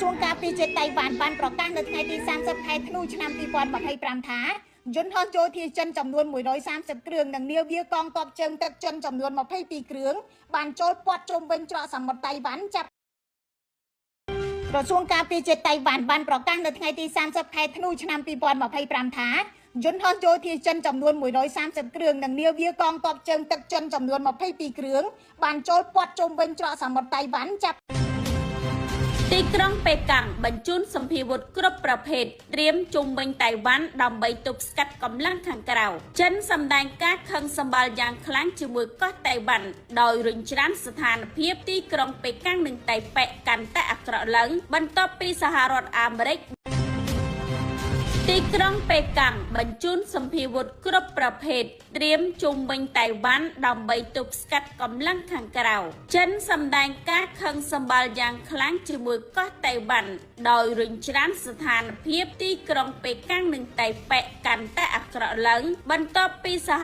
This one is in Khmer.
សួងការពារជាតិតៃវ៉ាន់បានប្រកាសនៅថ្ងៃទី30ខែធ្នូឆ្នាំ2025ថាយន្តហោះយោធាចិនចំនួន130គ្រឿងនិងនាវាកងទ័ពជើងទឹកចិនចំនួន22គ្រឿងបានចូលព័ទ្ធជុំវិញច្រកសមុទ្រតៃវ៉ាន់ចាប់ក្រសួងការពារជាតិតៃវ៉ាន់បានប្រកាសនៅថ្ងៃទី30ខែធ្នូឆ្នាំ2025ថាយន្តហោះយោធាចិនចំនួន130គ្រឿងនិងនាវាកងទ័ពជើងទឹកចិនចំនួន22គ្រឿងបានចូលព័ទ្ធជុំវិញច្រកសមុទ្រតៃវ៉ាន់ចាប់ទីក្រុងប៉េកាំងបញ្ជូនសម្ភារវុធគ្រប់ប្រភេទត្រៀមជុំវិញតៃវ៉ាន់ដើម្បីទប់ស្កាត់កម្លាំងខាងក្រៅចិនសម្ដែងការខឹងសម្បាល់យ៉ាងខ្លាំងជាមួយកោះតៃវ៉ាន់ដោយរុញច្រានស្ថានភាពទីក្រុងប៉េកាំងនិងតៃប៉េកាន់តែអាក្រក់ឡើងបន្ទាប់ពីសហរដ្ឋអាមេរិកទីក្រុងប៉េកាំងបញ្ជូនសម្ភារវុធគ្រប់ប្រភេទត្រៀមជុំវិញតៃវ៉ាន់ដើម្បីទប់ស្កាត់កម្លាំងខាងក្រៅចិនសម្ដែងការខឹងសម្បាល់យ៉ាងខ្លាំងជាមួយកោះតៃវ៉ាន់ដោយរុញច្រានស្ថានភាពទីក្រុងប៉េកាំងនិងតៃប៉េកាន់តែអាក្រក់ឡើងបន្ទាប់ពីសហ